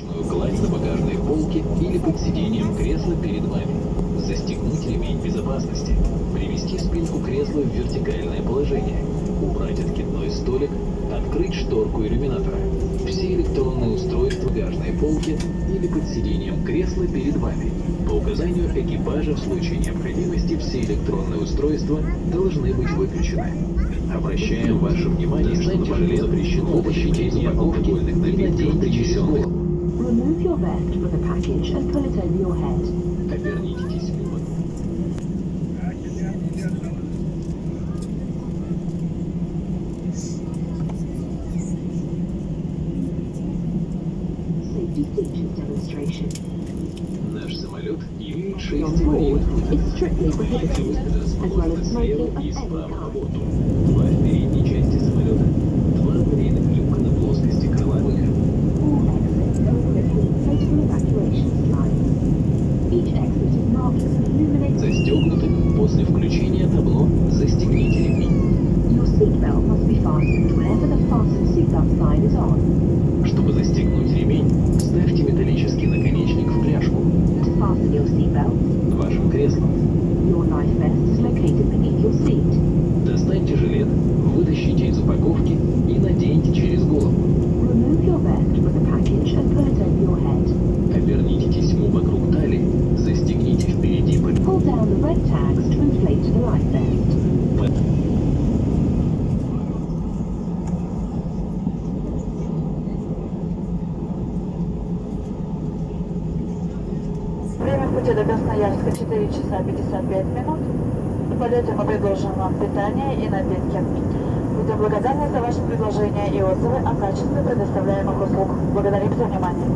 ручную кладь на багажной полке или под сиденьем кресла перед вами. Застегнуть ремень безопасности. Привести спинку кресла в вертикальное положение. Убрать откидной столик. Открыть шторку иллюминатора. Все электронные устройства багажной полки или под сиденьем кресла перед вами. По указанию экипажа в случае необходимости все электронные устройства должны быть выключены. Обращаем ваше внимание, что на борту запрещено вытащить из упаковки и надеть через голову. Обернитесь вперед. Наш самолет имеет 6 аварийных выходов. Выходите выходы расположены слева и справа на борту. 2 в передней части самолета, 2 аварийных люка на плоскости крыла выхода. Застегнуты. После включения табло «Застегните ремень». Чтобы застегнуть ремень, вставьте металлический наконечник в пряжку. Вашим креслом. Достаньте жилет, вытащите из упаковки и наденьте через голову. Оберните тесьму вокруг талии, застегните впереди Время в пути до Красноярска 4 часа 55 минут. В полете мы предложим вам питание и напитки. Будем благодарны за ваши предложения и отзывы о качестве предоставляемых услуг. Благодарим за внимание.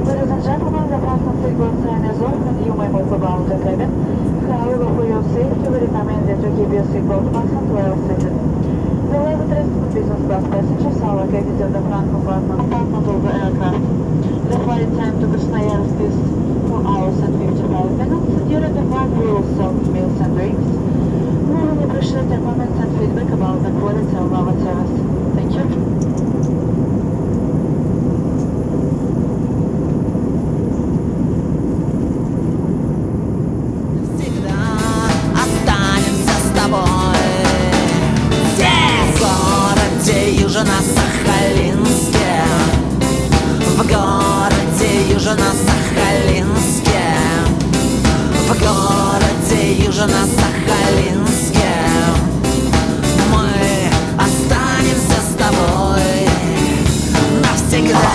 Ladies and gentlemen, the fasten seatbelt sign is off and you may move about the cabin. However, for your safety, we recommend that you keep your seatbelt fastened while seated. The lavatories for business class passengers are located in the front compartment of the aircraft. The flight time to Красноярск is 4 hours and 55 minutes. During the flight, we will serve meals and drinks. We will appreciate your comments and feedback about the quality of our service. Thank you. Южно-Сахалинске, в городе Южно-Сахалинске, в городе Южно-Сахалинске мы останемся с тобой навсегда.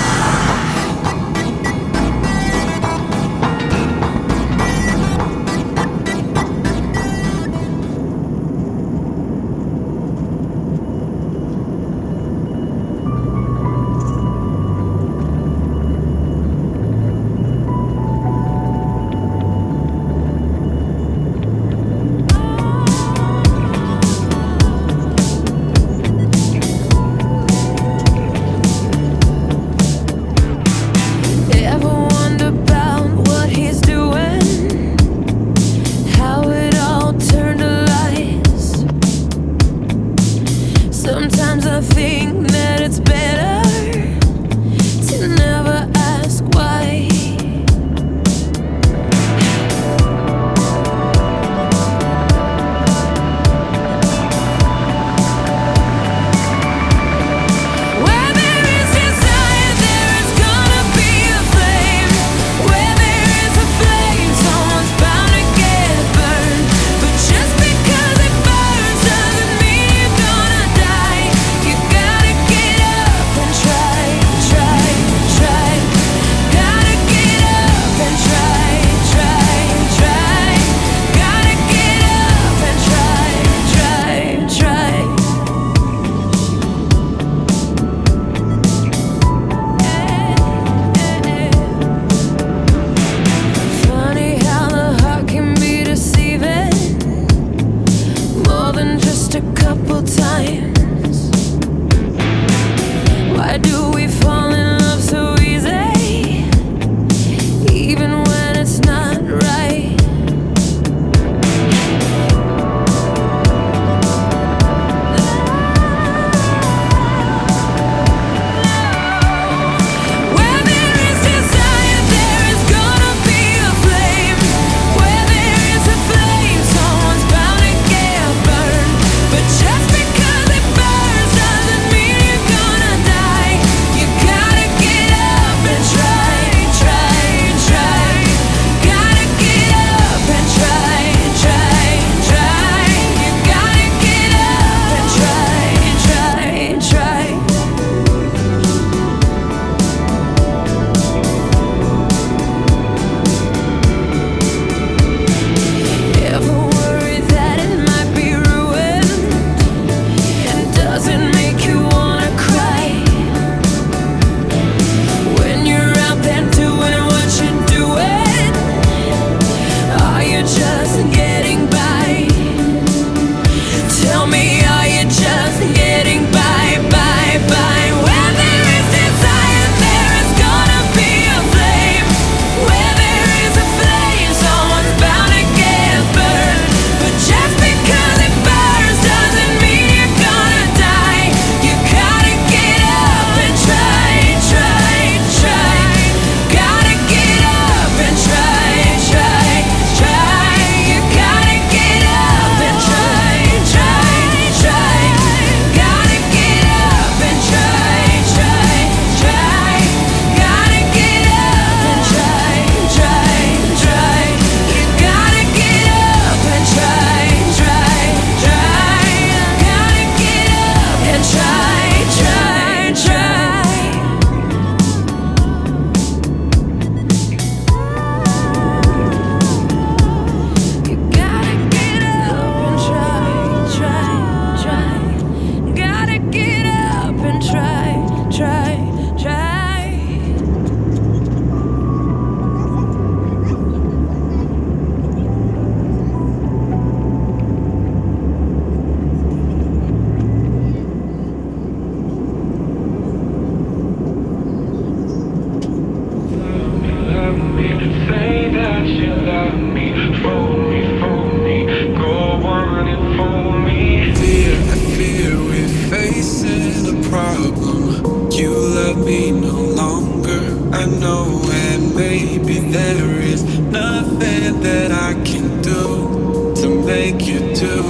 longer. I know, and maybe there is nothing that I can do to make you do.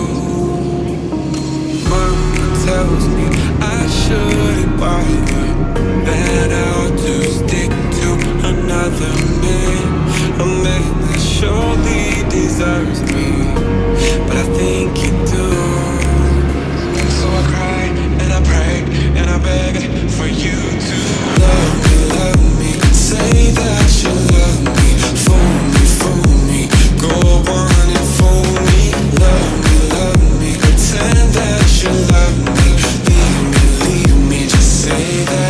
Mama tells me I shouldn't bother, that I'll just stick to another man, a man that surely deserves me, but I think you do. So I cry and I pray and I beg for you to love me, say that you love me, fool me, go on and fool me, love me, pretend that you love me, leave me, just say that.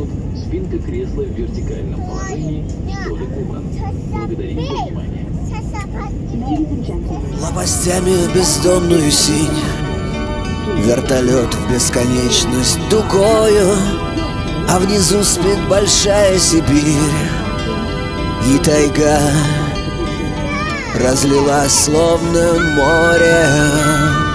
минут спинка кресла в вертикальном положении, столик убран. Благодарим за внимание. Лопастями в бездонную синь, вертолет в бесконечность дугою, а внизу спит большая Сибирь, и тайга разлилась словно море.